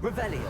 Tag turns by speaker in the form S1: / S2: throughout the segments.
S1: Revelio.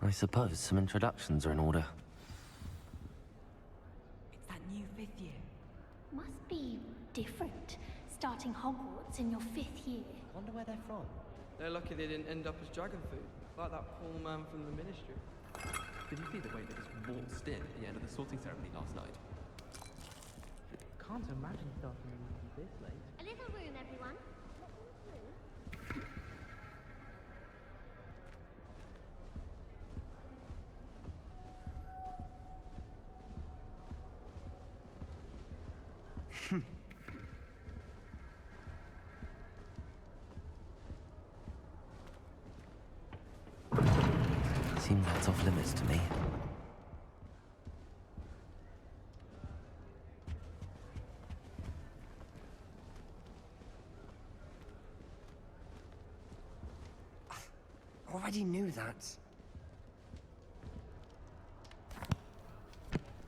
S2: I suppose some introductions are in order.
S3: It's that new 5th year.
S4: Must be different, starting Hogwarts in your 5th year.
S1: Wonder where they're from.
S5: They're lucky they didn't end up as dragon food, like that poor man from the Ministry.
S6: Did you see the way they just waltzed in at the end of the sorting ceremony last night?
S1: Can't imagine starting a movie this late.
S4: A little room, everyone.
S2: Seems that's off limits to me.
S7: Already knew that.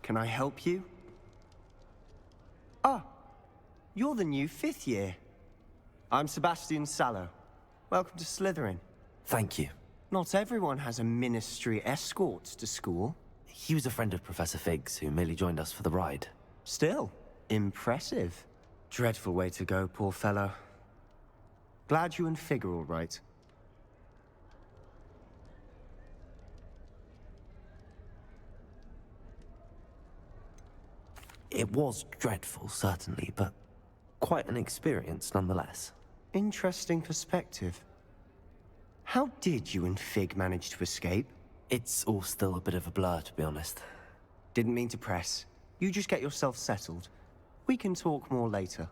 S7: Can I help you? Ah, you're the new 5th year. I'm Sebastian Sallow. Welcome to Slytherin.
S2: Thank you.
S7: Not everyone has a ministry escort to school.
S2: He was a friend of Professor Fig's who merely joined us for the ride.
S7: Still, impressive. Dreadful way to go, poor fellow. Glad you and Fig are all right.
S2: It was dreadful, certainly, but quite an experience nonetheless.
S7: Interesting perspective. How did you and Fig manage to escape?
S2: It's all still a bit of a blur, to be honest.
S7: Didn't mean to press. You just get yourself settled. We can talk more later.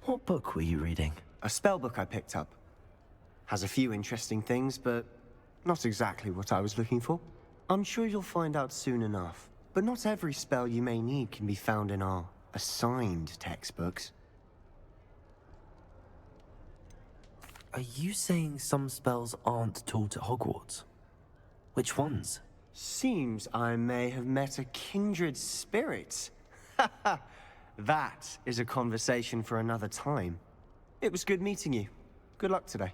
S2: What book were you reading?
S7: A spell book I picked up. Has a few interesting things, but not exactly what I was looking for. I'm sure you'll find out soon enough. But not every spell you may need can be found in our assigned textbooks.
S2: Are you saying some spells aren't taught at Hogwarts? Which ones?
S7: Seems I may have met a kindred spirit. That is a conversation for another time. It was good meeting you. Good luck today.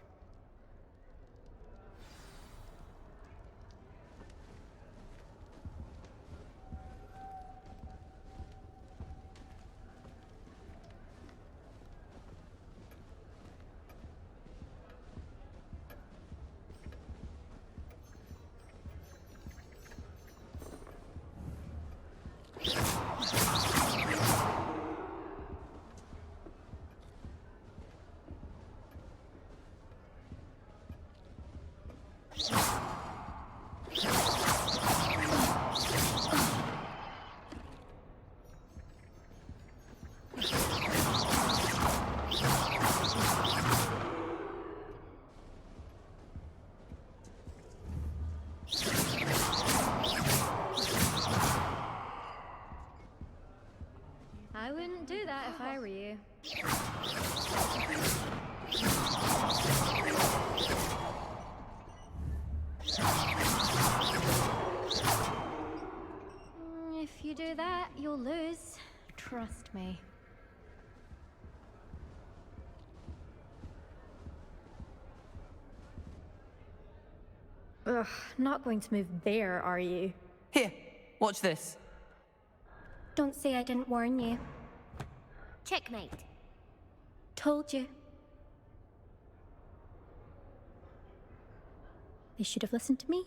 S8: I wouldn't do that if I were you. If you do that, you'll lose. Trust me. Ugh, not going to move there, are you?
S3: Here, watch this.
S4: Don't say I didn't warn you. 'Checkmate.
S8: Told you. They should have listened to me.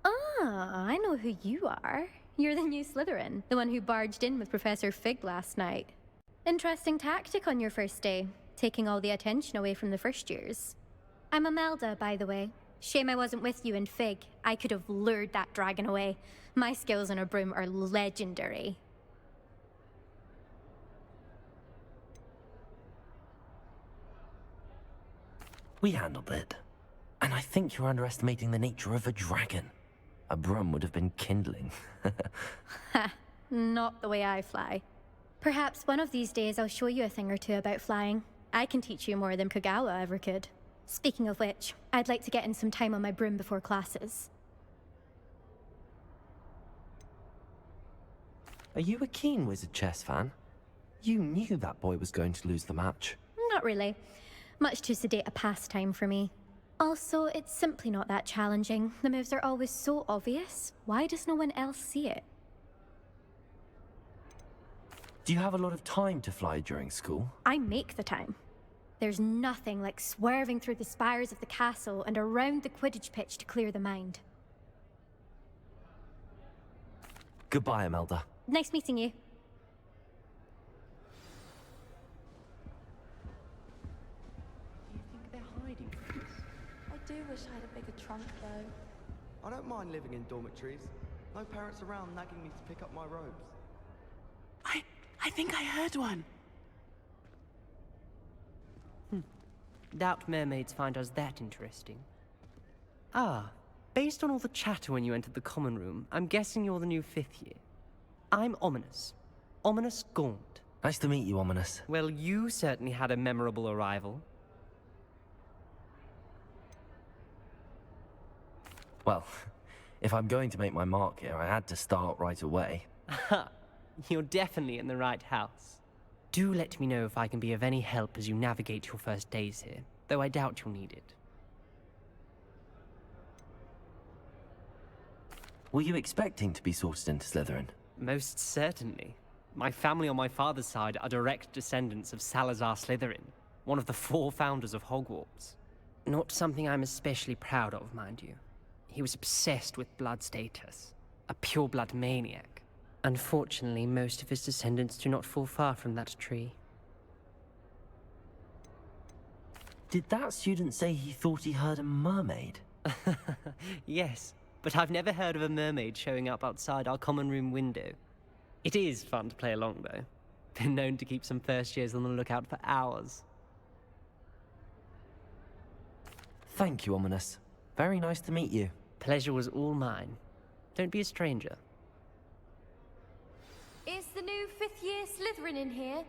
S8: Ah, I know who you are. You're the new Slytherin, the one who barged in with Professor Fig last night. Interesting tactic on your first day, taking all the attention away from the first years. I'm Imelda, by the way. Shame I wasn't with you in Fig. I could have lured that dragon away. My skills on a broom are legendary.
S2: We handled it. And I think you're underestimating the nature of a dragon. A broom would have been kindling.
S8: Ha, not the way I fly. Perhaps one of these days I'll show you a thing or two about flying. I can teach you more than Kagawa ever could. Speaking of which, I'd like to get in some time on my broom before classes.
S2: Are you a keen Wizard Chess fan? You knew that boy was going to lose the match.
S8: Not really. Much too sedate a pastime for me. Also, it's simply not that challenging. The moves are always so obvious. Why does no one else see it?
S2: Do you have a lot of time to fly during school?
S8: I make the time. There's nothing like swerving through the spires of the castle and around the Quidditch pitch to clear the mind.
S2: Goodbye, Imelda.
S8: Nice meeting you.
S1: Do you think they're hiding from us?
S9: I do wish I had a bigger trunk, though.
S5: I don't mind living in dormitories. No parents around nagging me to pick up my robes.
S10: I think I heard one.
S1: Doubt mermaids find us that interesting. Ah, based on all the chatter when you entered the common room, I'm guessing you're the new 5th year. I'm Ominous. Ominous Gaunt.
S2: Nice to meet you, Ominous.
S1: Well, you certainly had a memorable arrival.
S2: Well, if I'm going to make my mark here, I had to start right away.
S1: Ha! You're definitely in the right house. Do let me know if I can be of any help as you navigate your first days here, though I doubt you'll need it.
S2: Were you expecting to be sorted into Slytherin?
S1: Most certainly. My family on my father's side are direct descendants of Salazar Slytherin, one of the 4 founders of Hogwarts. Not something I'm especially proud of, mind you. He was obsessed with blood status, a pure-blood maniac. Unfortunately, most of his descendants do not fall far from that tree.
S2: Did that student say he thought he heard a mermaid?
S1: Yes, but I've never heard of a mermaid showing up outside our common room window. It is fun to play along, though. Been known to keep some first years on the lookout for hours.
S2: Thank you, Ominous. Very nice to meet you.
S1: Pleasure was all mine. Don't be a stranger.
S4: Is the new 5th year Slytherin in here?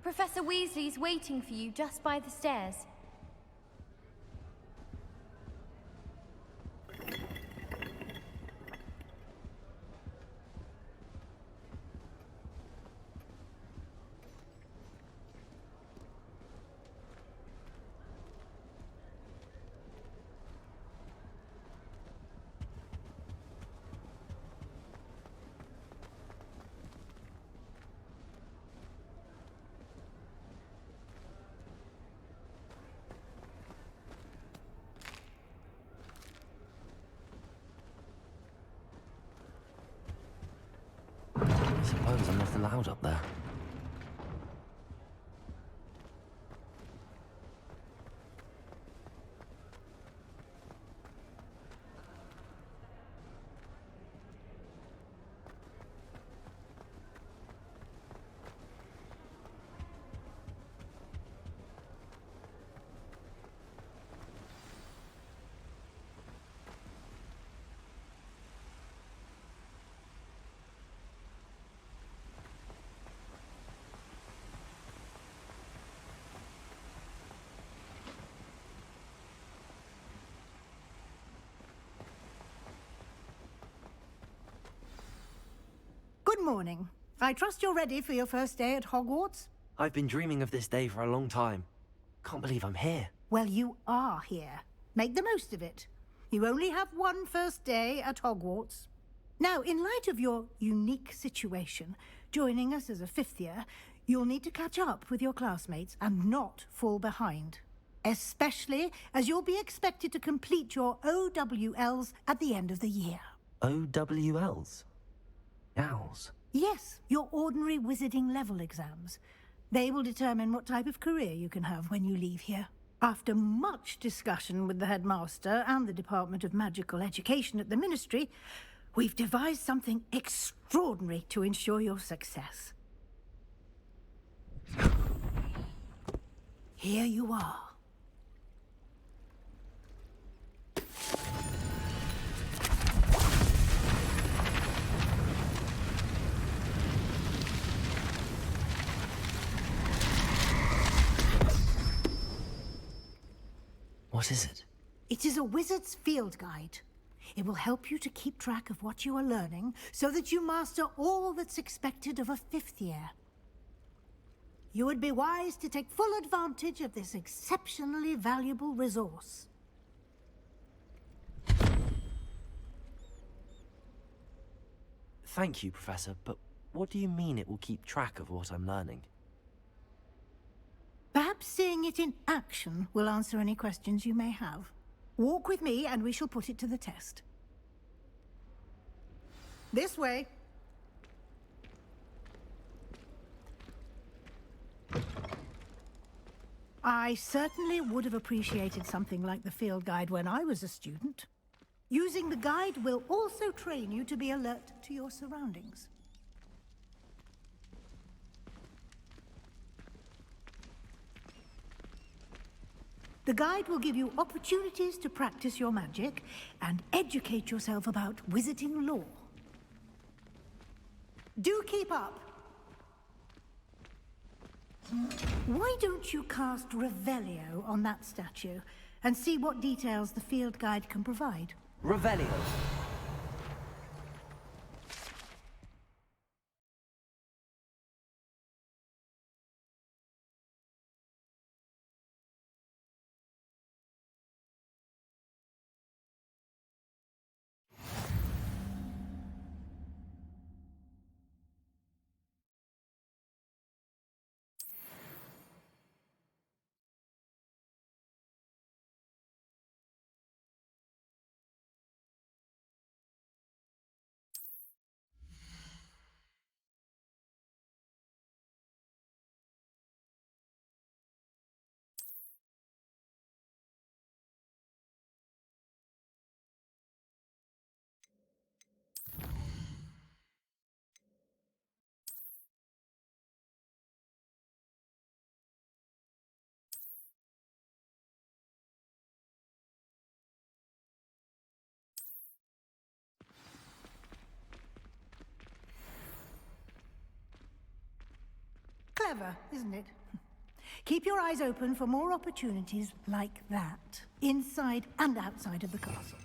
S4: Professor Weasley's waiting for you just by the stairs.
S2: I suppose I'm not allowed up there.
S11: Good morning. I trust you're ready for your first day at Hogwarts?
S2: I've been dreaming of this day for a long time. Can't believe I'm here.
S11: Well, you are here. Make the most of it. You only have one first day at Hogwarts. Now, in light of your unique situation, joining us as a 5th year, you'll need to catch up with your classmates and not fall behind. especially as you'll be expected to complete your OWLs at the end of the year.
S2: OWLs? Owls?
S11: Yes, your ordinary wizarding level exams. They will determine what type of career you can have when you leave here. After much discussion with the headmaster and the Department of Magical Education at the Ministry, we've devised something extraordinary to ensure your success. Here you are.
S2: What is it?
S11: It is a wizard's field guide. It will help you to keep track of what you are learning so that you master all that's expected of a 5th year. You would be wise to take full advantage of this exceptionally valuable resource.
S2: Thank you, Professor, but what do you mean it will keep track of what I'm learning?
S11: Perhaps seeing it in action will answer any questions you may have. Walk with me and we shall put it to the test. This way. I certainly would have appreciated something like the field guide when I was a student. Using the guide will also train you to be alert to your surroundings. The guide will give you opportunities to practice your magic and educate yourself about wizarding lore. Do keep up! Why don't you cast Revelio on that statue and see what details the field guide can provide?
S2: Revelio!
S11: Clever, isn't it? Keep your eyes open for more opportunities like that, inside and outside of the castle.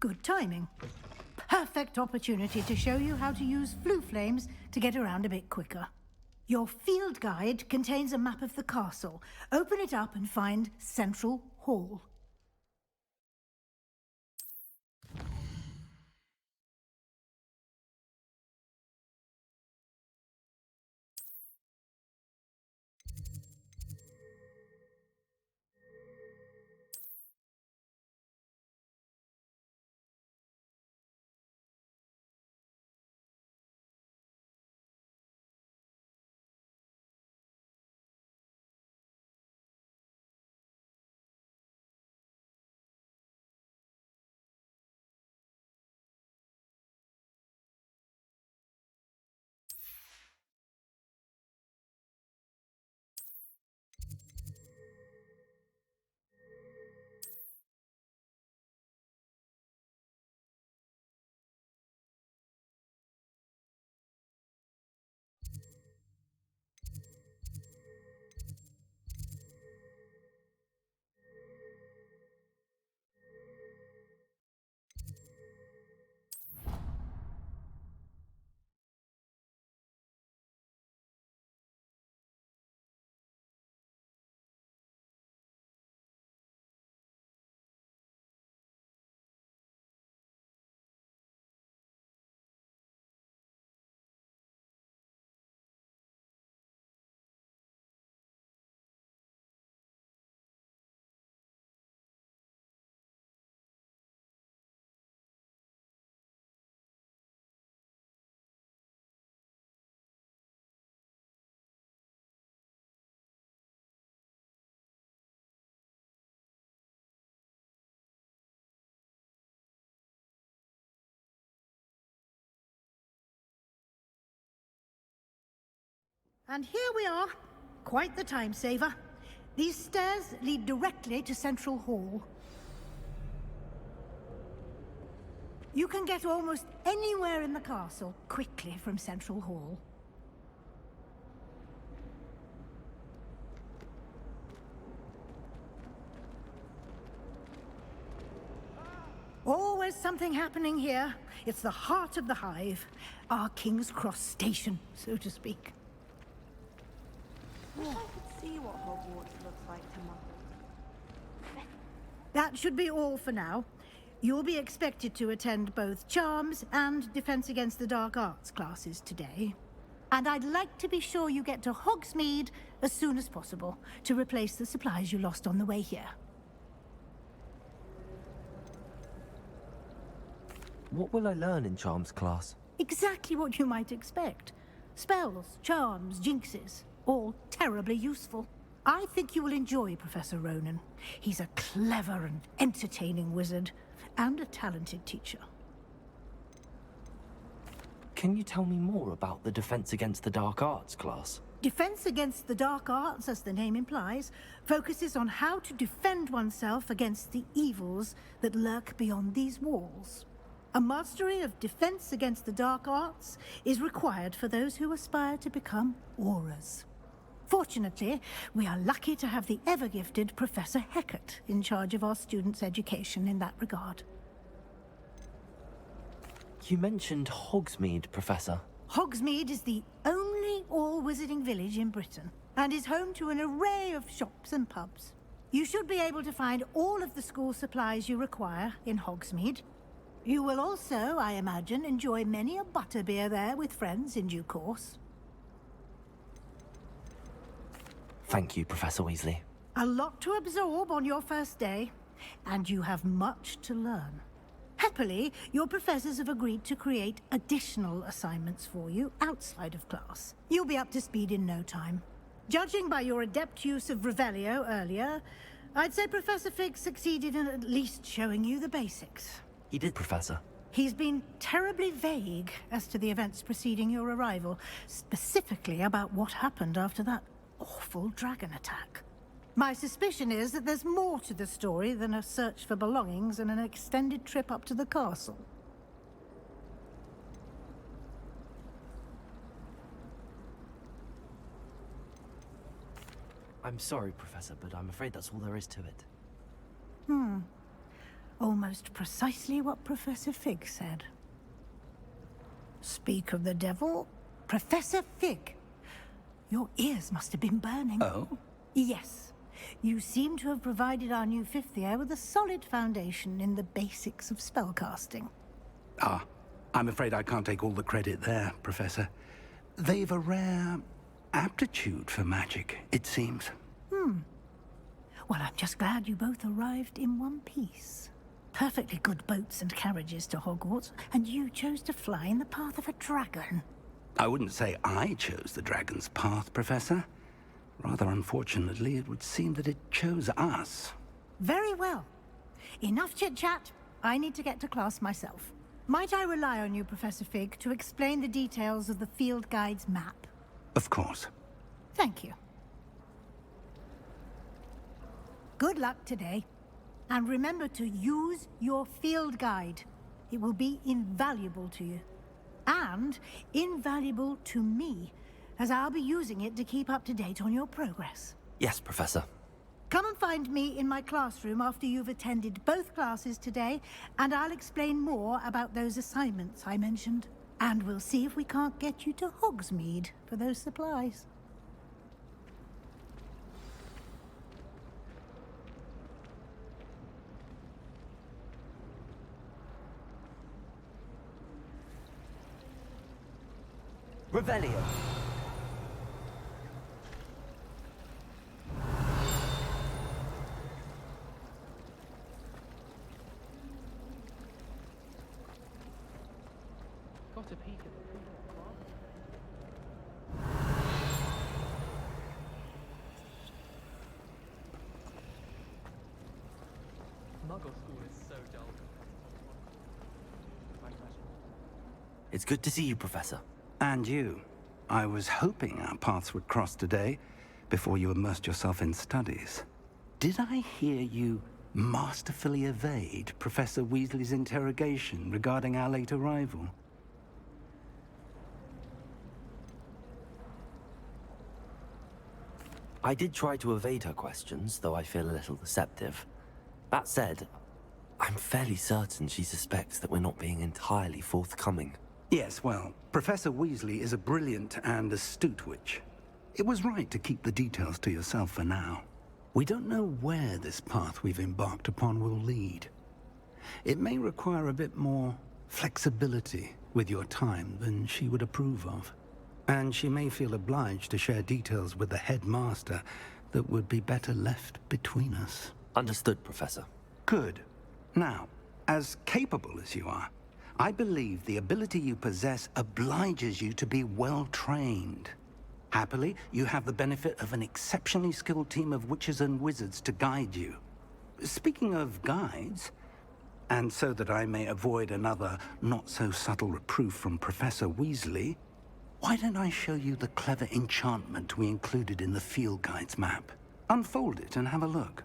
S11: Good timing. Perfect opportunity to show you how to use flue flames to get around a bit quicker. Your field guide contains a map of the castle. Open it up and find Central Hall. And here we are. Quite the time saver. These stairs lead directly to Central Hall. You can get almost anywhere in the castle quickly from Central Hall. Always something happening here. It's the heart of the hive. Our King's Cross station, so to speak.
S9: I could see what Hogwarts looks like tomorrow.
S11: That should be all for now. You'll be expected to attend both Charms and Defense Against the Dark Arts classes today. And I'd like to be sure you get to Hogsmeade as soon as possible to replace the supplies you lost on the way here.
S2: What will I learn in Charms class?
S11: Exactly what you might expect. Spells, charms, jinxes, all terribly useful. I think you will enjoy Professor Ronan. He's a clever and entertaining wizard, and a talented teacher.
S2: Can you tell me more about the Defense Against the Dark Arts class?
S11: Defense Against the Dark Arts, as the name implies, focuses on how to defend oneself against the evils that lurk beyond these walls. A mastery of Defense Against the Dark Arts is required for those who aspire to become auras. Fortunately, we are lucky to have the ever-gifted Professor Hecat in charge of our students' education in that regard.
S2: You mentioned Hogsmeade, Professor.
S11: Hogsmeade is the only all-wizarding village in Britain, and is home to an array of shops and pubs. You should be able to find all of the school supplies you require in Hogsmeade. You will also, I imagine, enjoy many a butterbeer there with friends in due course.
S2: Thank you, Professor Weasley.
S11: A lot to absorb on your first day, and you have much to learn. Happily, your professors have agreed to create additional assignments for you outside of class. You'll be up to speed in no time. Judging by your adept use of Revelio earlier, I'd say Professor Fig succeeded in at least showing you the basics.
S2: He did, Professor.
S11: He's been terribly vague as to the events preceding your arrival, specifically about what happened after that awful dragon attack. My suspicion is that there's more to the story than a search for belongings and an extended trip up to the castle.
S2: I'm sorry, Professor, but I'm afraid that's all there is to it.
S11: Almost precisely what Professor Fig said. Speak of the devil, Professor Fig. Your ears must have been burning.
S10: Oh?
S11: Yes. You seem to have provided our new fifth year with a solid foundation in the basics of spellcasting.
S10: Ah, I'm afraid I can't take all the credit there, Professor. They've a rare aptitude for magic, it seems.
S11: Well, I'm just glad you both arrived in one piece. Perfectly good boats and carriages to Hogwarts, and you chose to fly in the path of a dragon.
S10: I wouldn't say I chose the dragon's path, Professor. Rather unfortunately, it would seem that it chose us.
S11: Very well. Enough chit-chat. I need to get to class myself. Might I rely on you, Professor Fig, to explain the details of the field guide's map?
S10: Of course.
S11: Thank you. Good luck today. And remember to use your field guide. It will be invaluable to you. And invaluable to me, as I'll be using it to keep up to date on your progress.
S2: Yes, Professor.
S11: Come and find me in my classroom after you've attended both classes today, and I'll explain more about those assignments I mentioned. And we'll see if we can't get you to Hogsmeade for those supplies.
S2: Revelio.
S6: Got a peek at the Muggle school is so dull.
S2: It's good to see you, Professor.
S10: And you. I was hoping our paths would cross today, before you immersed yourself in studies. Did I hear you masterfully evade Professor Weasley's interrogation regarding our late arrival?
S2: I did try to evade her questions, though I feel a little deceptive. That said, I'm fairly certain she suspects that we're not being entirely forthcoming.
S10: Yes, well, Professor Weasley is a brilliant and astute witch. It was right to keep the details to yourself for now. We don't know where this path we've embarked upon will lead. It may require a bit more flexibility with your time than she would approve of. And she may feel obliged to share details with the headmaster that would be better left between us.
S2: Understood, Professor.
S10: Good. Now, as capable as you are, I believe the ability you possess obliges you to be well-trained. Happily, you have the benefit of an exceptionally skilled team of witches and wizards to guide you. Speaking of guides, and so that I may avoid another not-so-subtle reproof from Professor Weasley, why don't I show you the clever enchantment we included in the field guide's map? Unfold it and have a look.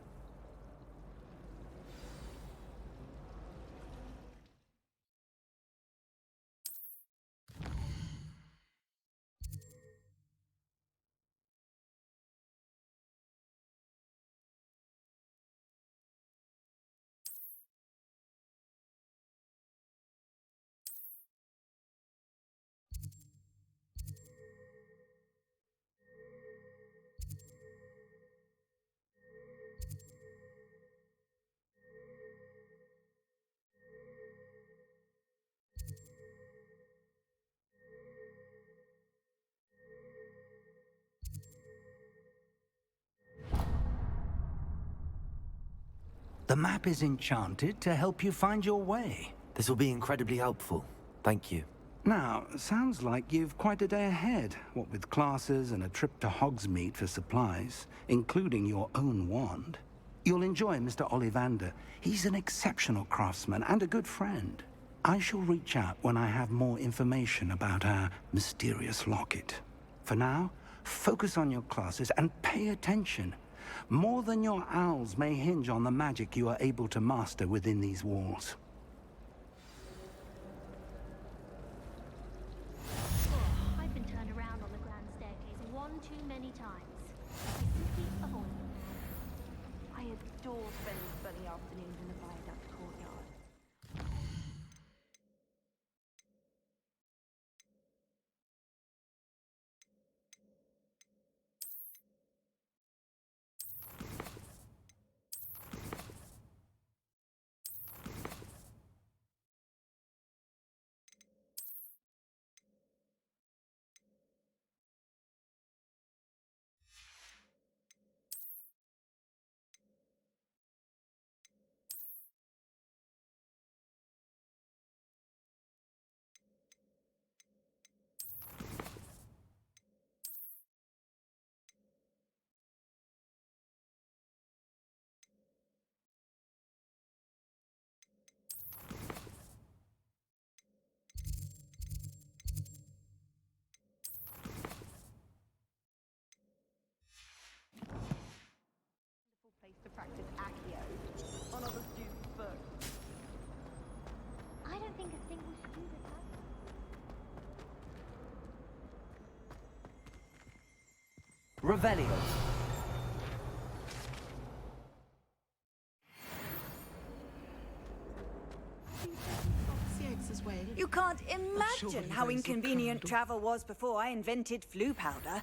S10: The map is enchanted to help you find your way.
S2: This will be incredibly helpful. Thank you.
S10: Now, sounds like you've quite a day ahead, what with classes and a trip to Hogsmeade for supplies, including your own wand. You'll enjoy Mr. Ollivander. He's an exceptional craftsman and a good friend. I shall reach out when I have more information about our mysterious locket. For now, focus on your classes and pay attention. More than your owls may hinge on the magic you are able to master within these walls.
S12: I've been turned around on the grand staircase one too many times. I simply avoid them. I
S9: adore spending sunny afternoons in the viaduct courtyard. Place to practice Accio on other students' books.
S12: I don't think a single student has.
S2: Revelio.
S13: You can't imagine how inconvenient travel was before I invented flu powder.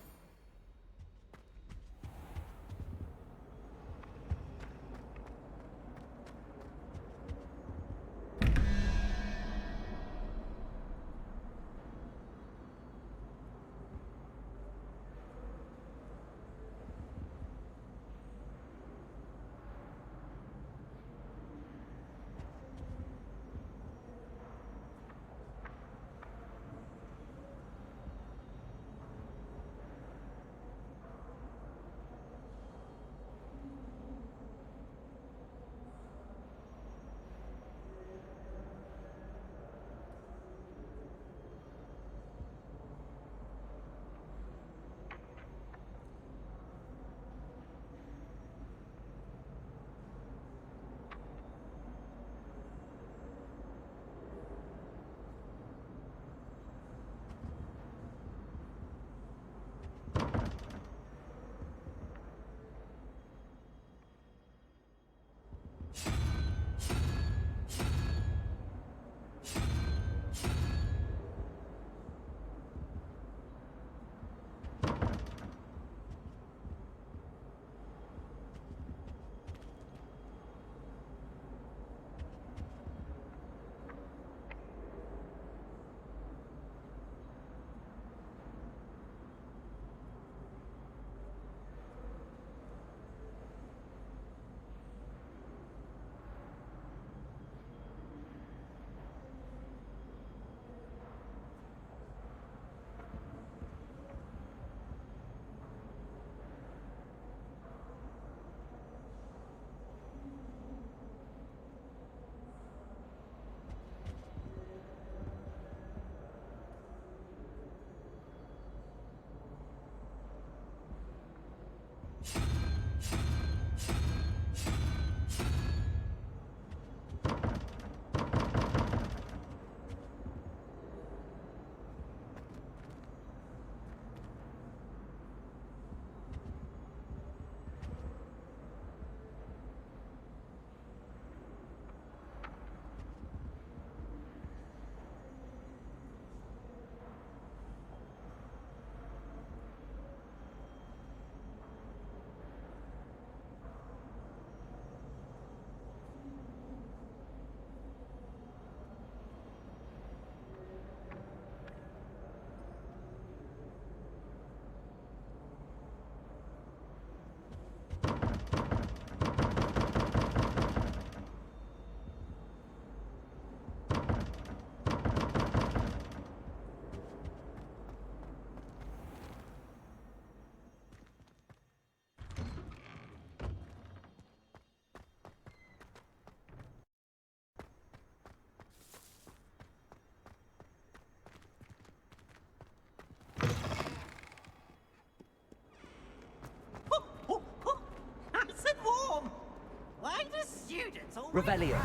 S2: Revelio.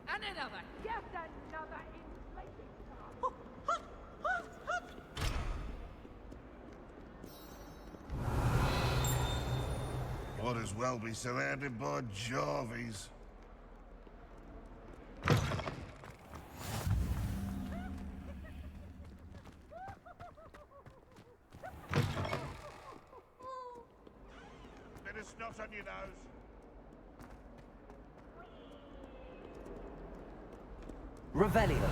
S3: And another. Just another inflated car.
S14: Might as well be surrounded by Jarvies. Bit of snot on your nose.
S2: Revelio.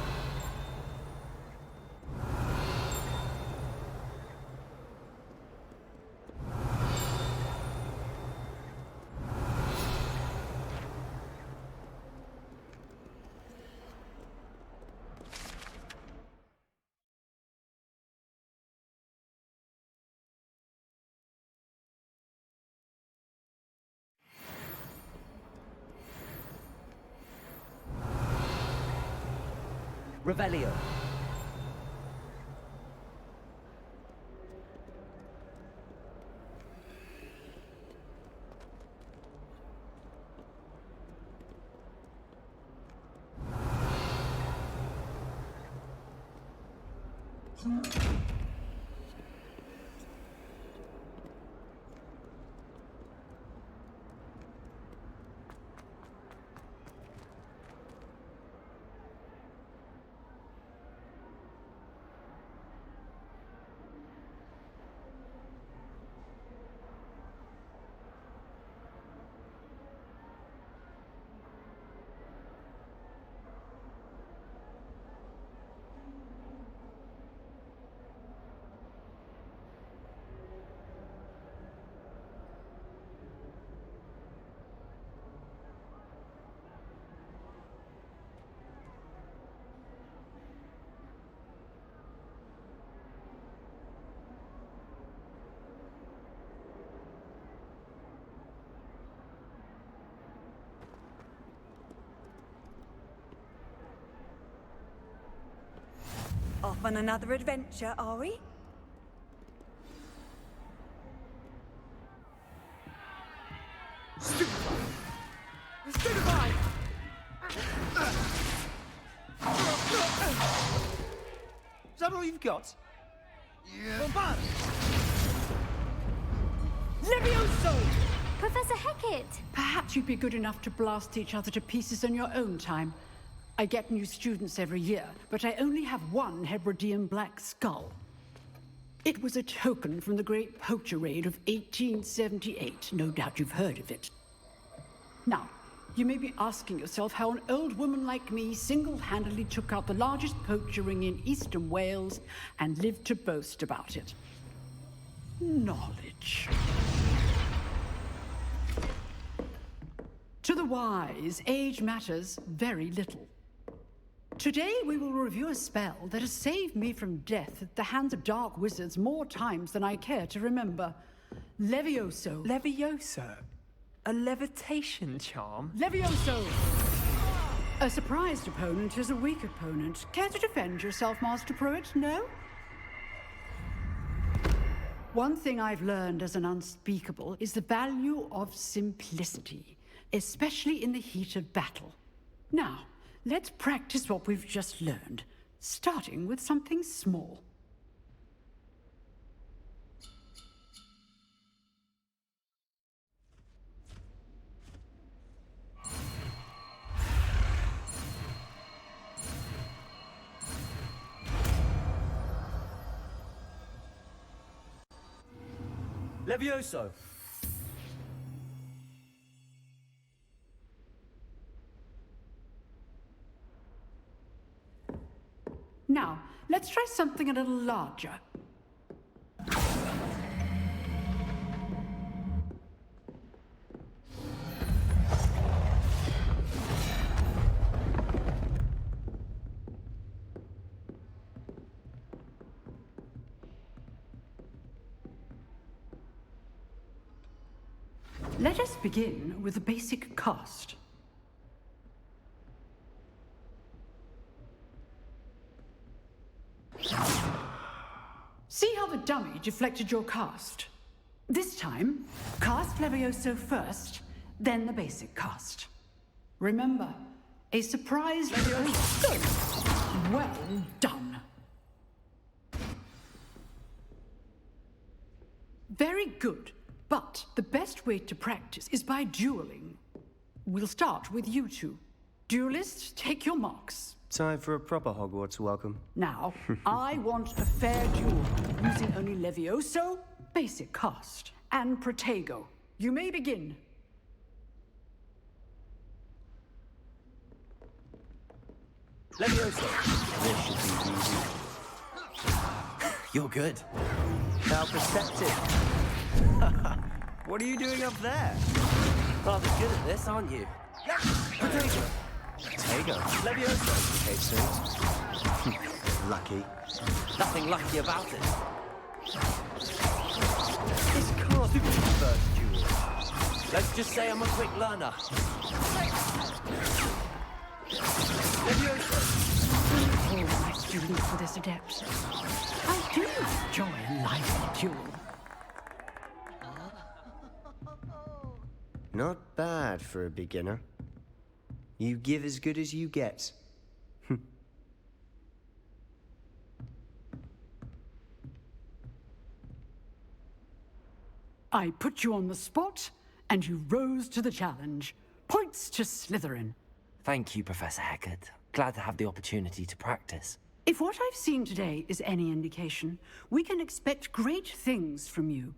S2: Revelio.
S13: Off on another adventure, are we?
S3: Stupefy! Is that all you've got?
S14: Yeah.
S3: Bombard! Levioso!
S4: Professor Hecat!
S15: Perhaps you'd be good enough to blast each other to pieces in your own time. I get new students every year, but I only have one Hebridean black skull. It was a token from the Great Poacher Raid of 1878. No doubt you've heard of it. Now, you may be asking yourself how an old woman like me single-handedly took out the largest poacher ring in eastern Wales and lived to boast about it. Knowledge. To the wise, age matters very little. Today we will review a spell that has saved me from death at the hands of dark wizards more times than I care to remember. Levioso.
S1: Levioso? A levitation charm?
S15: Levioso! A surprised opponent is a weak opponent. Care to defend yourself, Master Pruitt? No? One thing I've learned as an unspeakable is the value of simplicity, especially in the heat of battle. Now, let's practice what we've just learned, starting with something small.
S2: Levioso.
S15: Now, let's try something a little larger. Let us begin with the basic cast. See how the dummy deflected your cast? This time, cast Levioso first, then the basic cast. Remember, a surprise Levioso. Well done. Very good. But the best way to practice is by dueling. We'll start with you two. Duelists, take your marks.
S7: Time for a proper Hogwarts welcome.
S15: Now, I want a fair duel, using only Levioso, basic cast, and Protego. You may begin.
S2: Leviosa! This should be easy. You're good.
S7: How perceptive. What are you doing up there?
S2: Rather good at this, aren't you?
S7: Potato. Potato.
S2: Leviosa!
S7: Excellent. Lucky.
S2: Nothing lucky about it.
S7: This can't be the first duel.
S2: Let's just say I'm a quick learner.
S15: Leviosa! All my students for this adept. I do enjoy a lively duel.
S7: Not bad for a beginner. You give as good as you get.
S15: I put you on the spot, and you rose to the challenge. Points to Slytherin.
S2: Thank you, Professor Hecat. Glad to have the opportunity to practice.
S15: If what I've seen today is any indication, we can expect great things from you.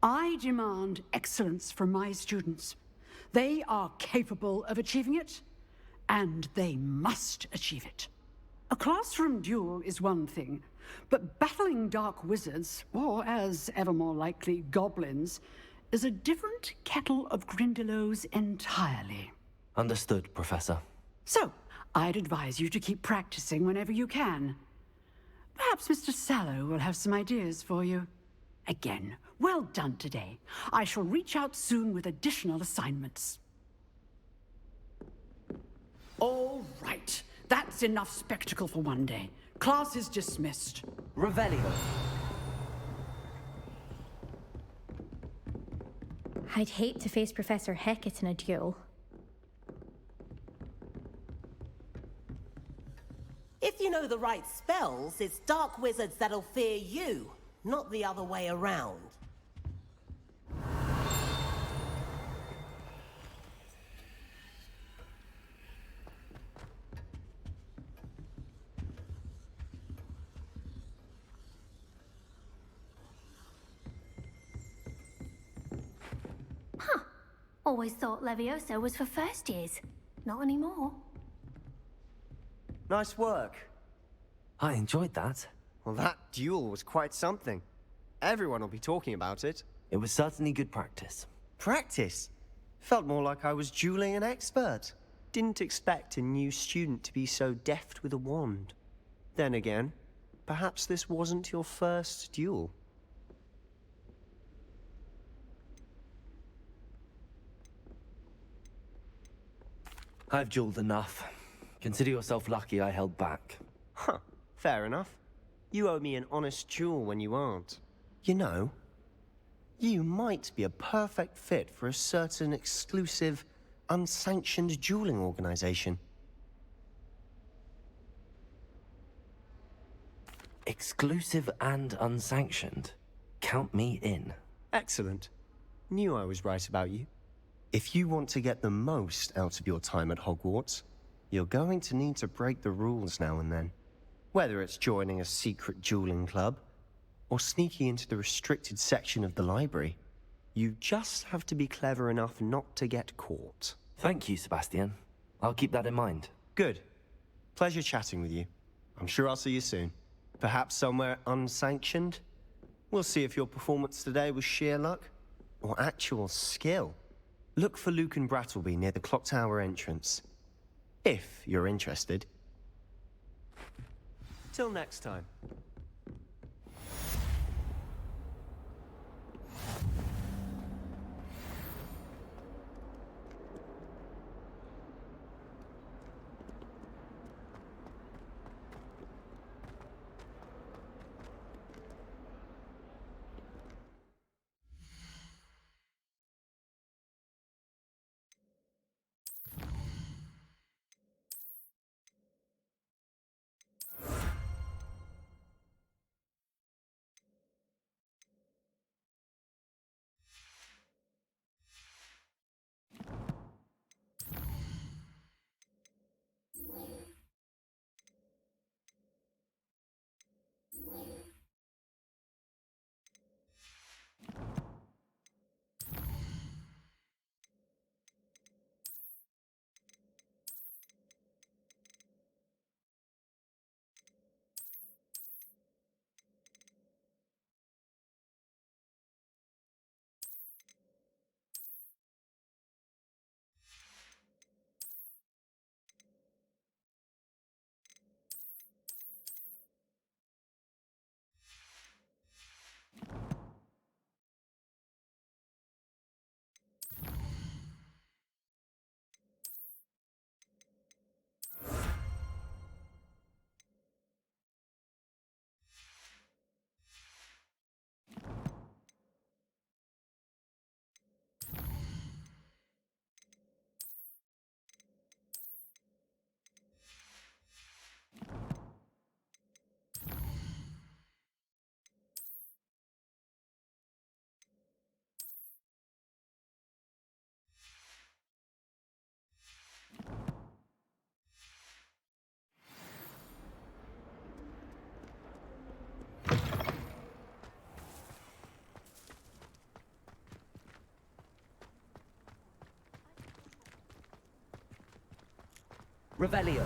S15: I demand excellence from my students. They are capable of achieving it, and they must achieve it. A classroom duel is one thing, but battling dark wizards, or as ever more likely, goblins, is a different kettle of Grindylows entirely.
S2: Understood, Professor.
S15: So, I'd advise you to keep practicing whenever you can. Perhaps Mr. Sallow will have some ideas for you. Again, well done today. I shall reach out soon with additional assignments. All right. That's enough spectacle for one day. Class is dismissed.
S2: Revelio.
S8: I'd hate to face Professor Hecat in a duel.
S16: If you know the right spells, it's dark wizards that'll fear you, not the other way around.
S12: Always thought Leviosa was for first years. Not anymore.
S7: Nice work.
S2: I enjoyed that.
S7: Well, that duel was quite something. Everyone will be talking about it.
S2: It was certainly good practice.
S7: Practice? Felt more like I was dueling an expert. Didn't expect a new student to be so deft with a wand. Then again, perhaps this wasn't your first duel.
S2: I've dueled enough. Consider yourself lucky I held back.
S7: Huh, fair enough. You owe me an honest duel when you aren't. You know, you might be a perfect fit for a certain exclusive, unsanctioned dueling organization.
S2: Exclusive and unsanctioned. Count me in.
S7: Excellent. Knew I was right about you. If you want to get the most out of your time at Hogwarts, you're going to need to break the rules now and then. Whether it's joining a secret dueling club, or sneaking into the restricted section of the library, you just have to be clever enough not to get caught.
S2: Thank you, Sebastian. I'll keep that in mind.
S7: Good. Pleasure chatting with you. I'm sure I'll see you soon. Perhaps somewhere unsanctioned? We'll see if your performance today was sheer luck, or actual skill. Look for Luke and Brattleby near the clock tower entrance. If you're interested. Till next time.
S2: Revelio.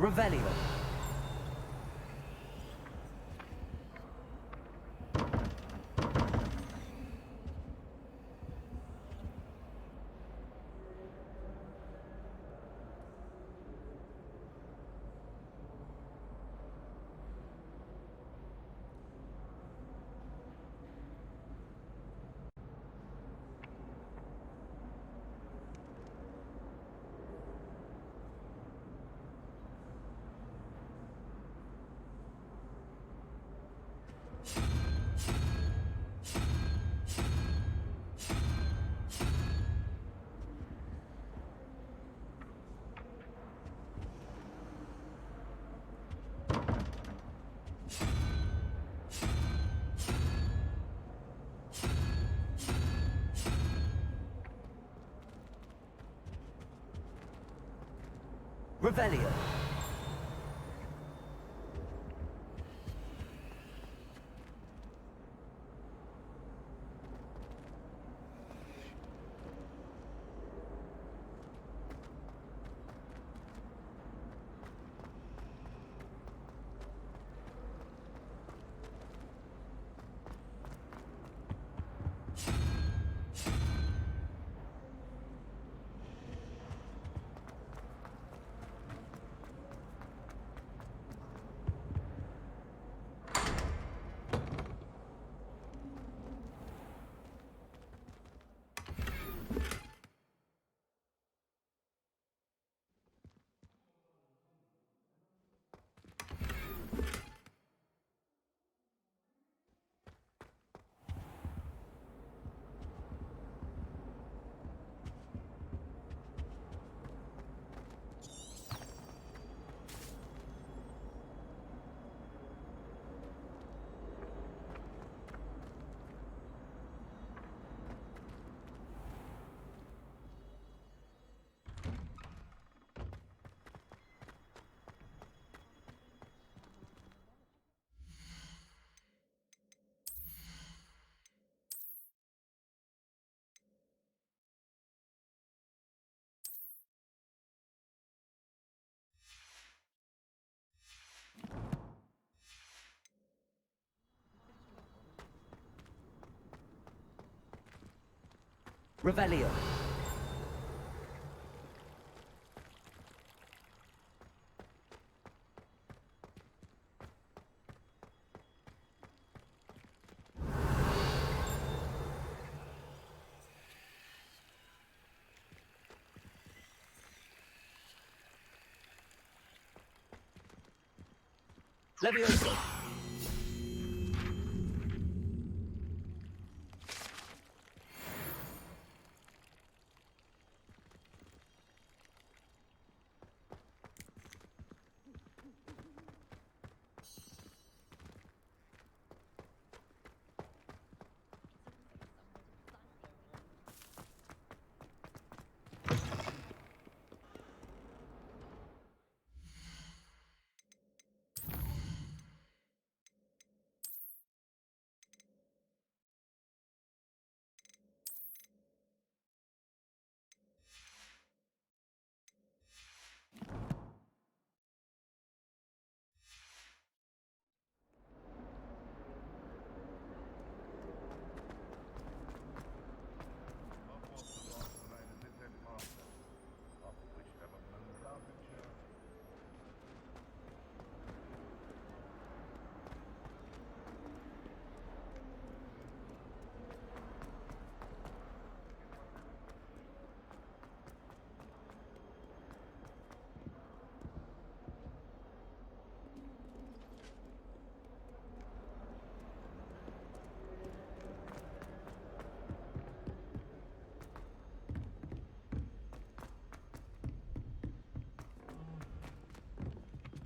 S2: Revelio. Revelio. Revelio. Leviosa!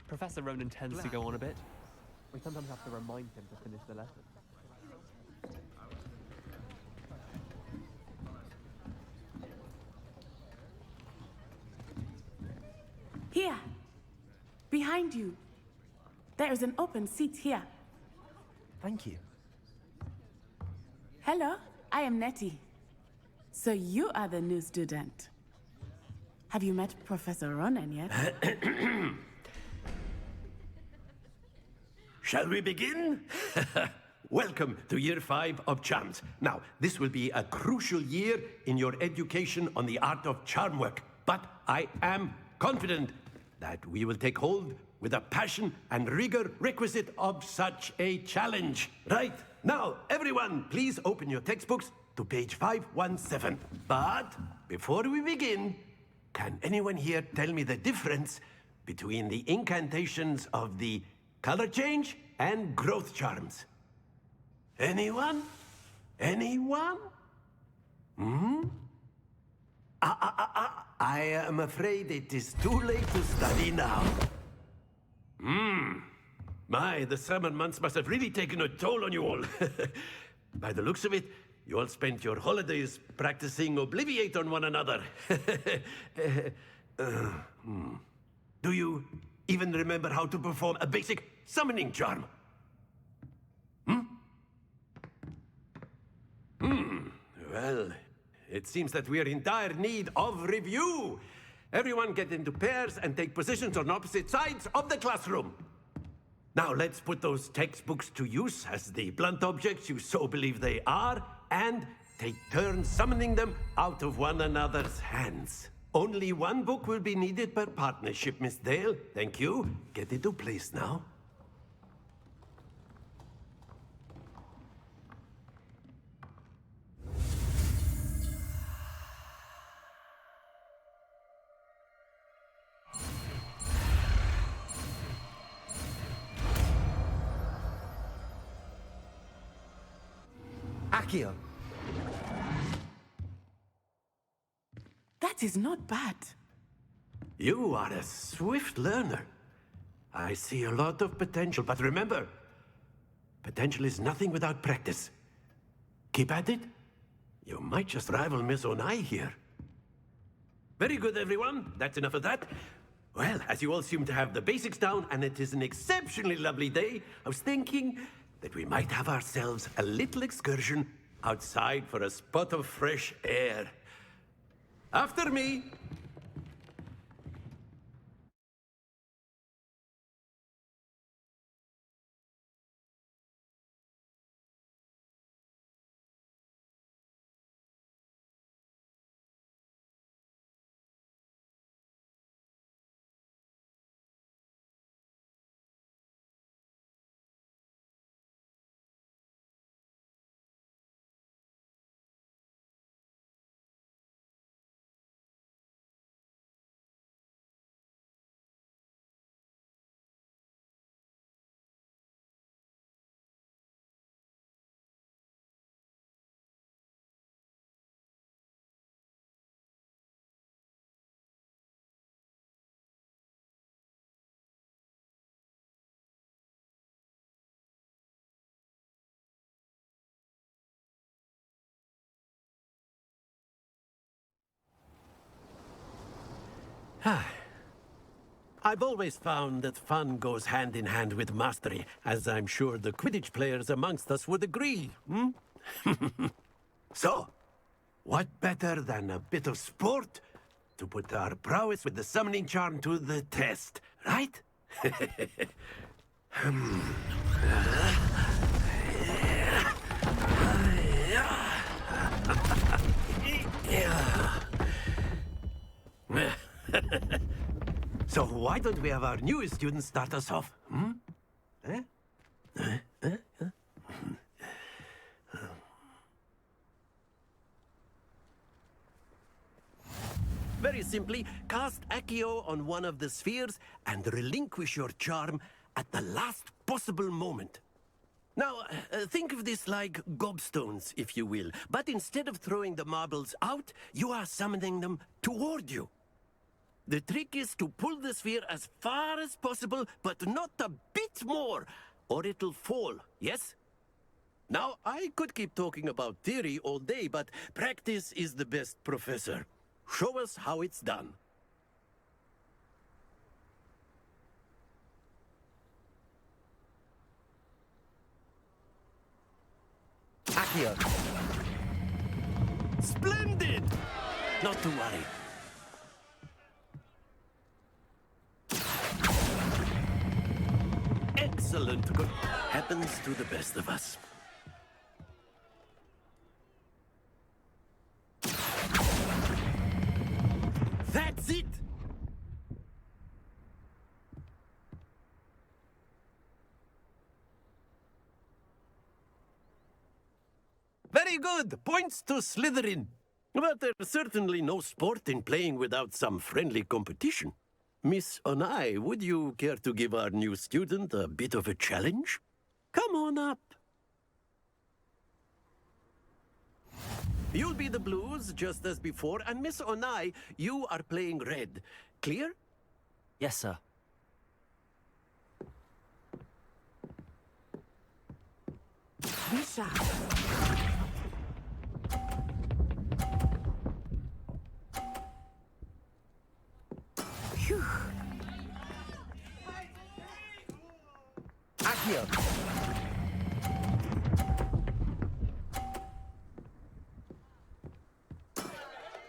S6: Professor Ronan tends to go on a bit. We sometimes have to remind him to finish the lesson.
S17: Here! Behind you! There is an open seat here.
S2: Thank you.
S17: Hello, I am Nettie. So you are the new student. Have you met Professor Ronan yet?
S18: Shall we begin? Welcome to Year 5 of Charms. Now, this will be a crucial year in your education on the art of charm work, but I am confident that we will take hold with the passion and rigor requisite of such a challenge. Right, now, everyone, please open your textbooks to page 517. But before we begin, can anyone here tell me the difference between the incantations of the color change and growth charms? Anyone? Anyone? Hmm? I am afraid it is too late to study now. The summer months must have really taken a toll on you all. By the looks of it, you all spent your holidays practicing Obliviate on one another. Do you even remember how to perform a basic summoning charm? Well, it seems that we are in dire need of review. Everyone get into pairs and take positions on opposite sides of the classroom. Now let's put those textbooks to use as the blunt objects you so believe they are, and take turns summoning them out of one another's hands. Only one book will be needed per partnership, Miss Dale. Thank you. Get into place now.
S7: Accio.
S17: That is not bad.
S18: You are a swift learner. I see a lot of potential, but remember, potential is nothing without practice. Keep at it. You might just rival Miss Onai here. Very good, everyone. That's enough of that. Well, as you all seem to have the basics down, and it is an exceptionally lovely day, I was thinking that we might have ourselves a little excursion outside for a spot of fresh air. After me! I've always found that fun goes hand in hand with mastery, as I'm sure the Quidditch players amongst us would agree, hmm? So, what better than a bit of sport to put our prowess with the summoning charm to the test, right? So why don't we have our newest student start us off, hmm? Very simply, cast Accio on one of the spheres and relinquish your charm at the last possible moment. Now, think of this like gobstones, if you will. But instead of throwing the marbles out, you are summoning them toward you. The trick is to pull the sphere as far as possible, but not a bit more, or it'll fall, yes? Now, I could keep talking about theory all day, but practice is the best professor. Show us how it's done.
S2: Accio.
S18: Splendid! Not to worry. Excellent. Good. Happens to the best of us. That's it! Very good. Points to Slytherin. But there's certainly no sport in playing without some friendly competition. Miss Onai, would you care to give our new student a bit of a challenge? Come on up. You'll be the blues, just as before, and Miss Onai, you are playing red. Clear?
S2: Yes, sir.
S17: Be sharp. Phew.
S2: Accio.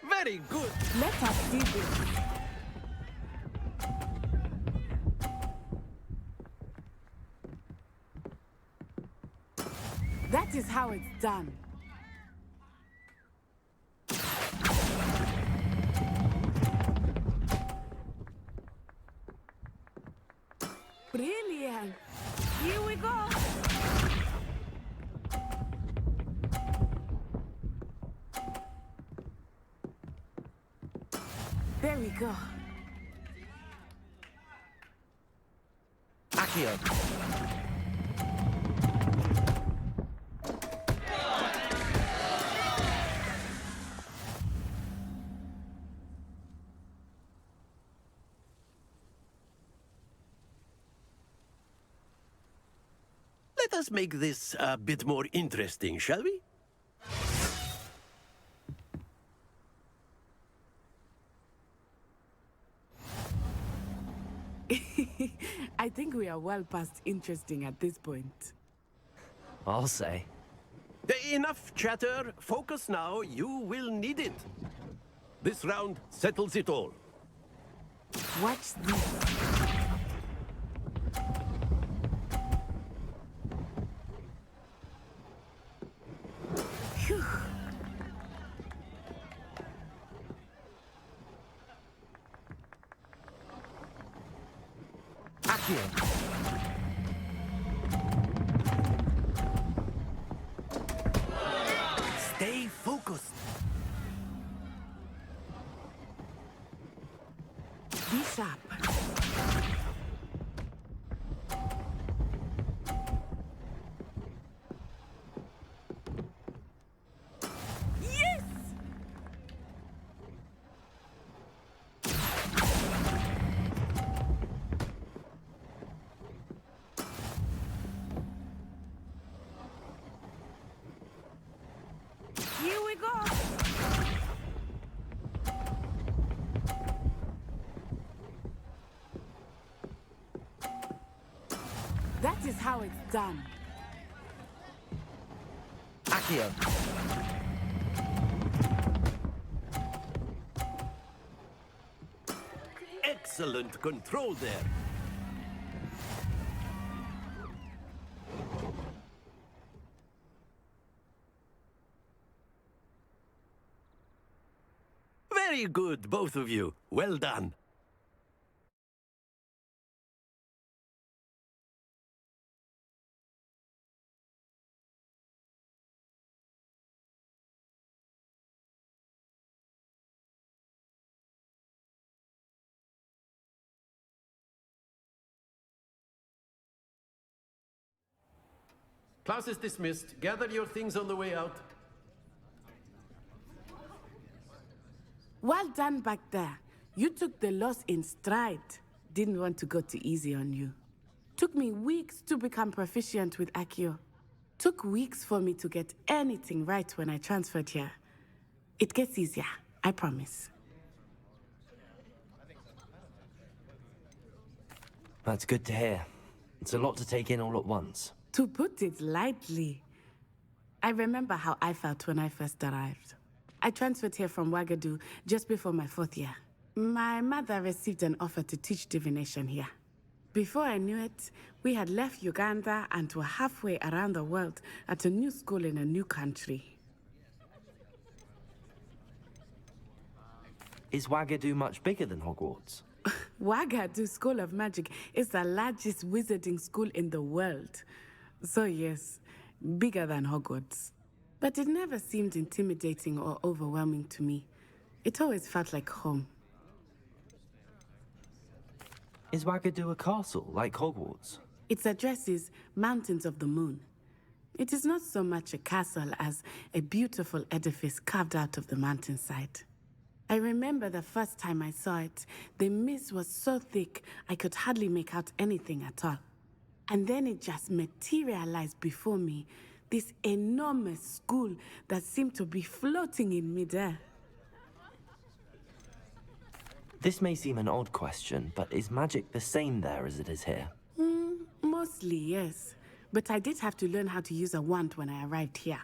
S18: Very good.
S17: Let us see this. That is how it's done. Brilliant. Here we go. There we go.
S2: Accio.
S18: Let us make this a bit more interesting, shall we?
S17: I think we are well past interesting at this point.
S2: I'll say.
S18: Enough chatter. Focus now. You will need it. This round settles it all.
S17: Watch this. Phew.
S2: Accio.
S18: Stay focused.
S17: Be sharp. Yes! Here we go. how it's done.
S2: Accio.
S18: Excellent control there. Very good, both of you. Well done. Class is dismissed. Gather your things on the way out.
S17: Well done back there. You took the loss in stride. Didn't want to go too easy on you. Took me weeks to become proficient with Accio. Took weeks for me to get anything right when I transferred here. It gets easier, I promise.
S2: That's good to hear. It's a lot to take in all at once.
S17: To put it lightly, I remember how I felt when I first arrived. I transferred here from Ouagadougou just before my 4th year. My mother received an offer to teach divination here. Before I knew it, we had left Uganda and were halfway around the world at a new school in a new country.
S2: Is Ouagadougou much bigger than Hogwarts?
S17: Ouagadougou School of Magic is the largest wizarding school in the world. So yes, bigger than Hogwarts. But it never seemed intimidating or overwhelming to me. It always felt like home.
S2: Is Ouagadougou a castle, like Hogwarts?
S17: Its address is Mountains of the Moon. It is not so much a castle as a beautiful edifice carved out of the mountainside. I remember the first time I saw it, the mist was so thick I could hardly make out anything at all. And then it just materialized before me, this enormous school that seemed to be floating in midair.
S2: This may seem an odd question, but is magic the same there as it is here?
S17: Mostly, yes. But I did have to learn how to use a wand when I arrived here.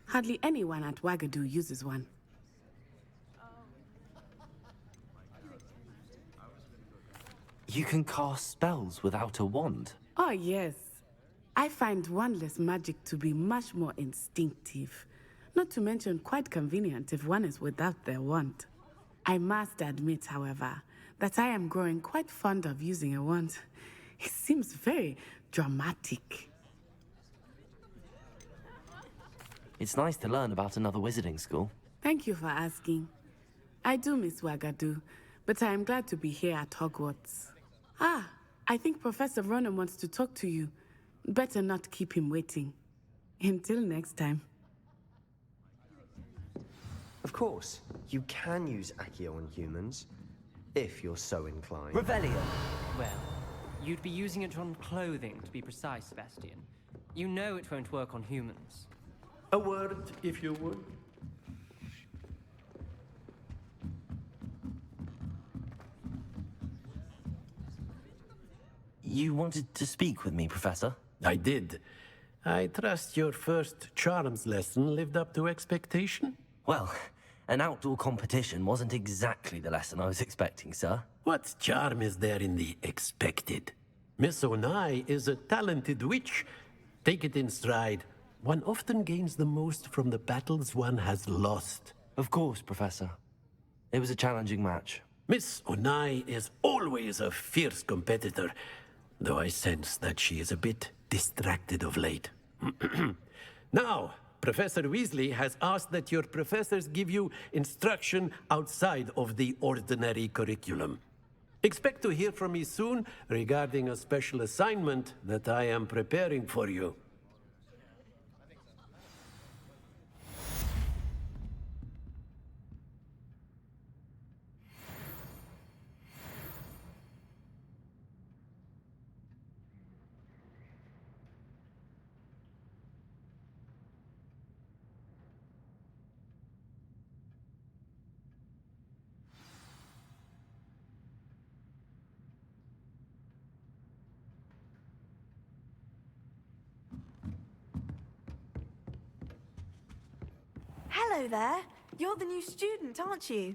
S17: Hardly anyone at Ouagadougou uses one.
S2: You can cast spells without a wand?
S17: Oh, yes. I find wandless magic to be much more instinctive. Not to mention quite convenient if one is without their wand. I must admit, however, that I am growing quite fond of using a wand. It seems very dramatic.
S2: It's nice to learn about another wizarding school.
S17: Thank you for asking. I do miss Ouagadougou, but I am glad to be here at Hogwarts. Ah, I think Professor Ronan wants to talk to you. Better not keep him waiting. Until next time.
S7: Of course, you can use Accio on humans, if you're so inclined.
S2: Revelio!
S1: Well, you'd be using it on clothing, to be precise, Sebastian. You know it won't work on humans.
S18: A word, if you would.
S2: You wanted to speak with me, Professor?
S18: I did. I trust your first charms lesson lived up to expectation?
S2: Well, an outdoor competition wasn't exactly the lesson I was expecting, sir.
S18: What charm is there in the expected? Miss Onai is a talented witch. Take it in stride. One often gains the most from the battles one has lost.
S2: Of course, Professor. It was a challenging match.
S18: Miss Onai is always a fierce competitor, though I sense that she is a bit distracted of late. Now, Professor Weasley has asked that your professors give you instruction outside of the ordinary curriculum. Expect to hear from me soon regarding a special assignment that I am preparing for you.
S9: Hello there. You're the new student, aren't you?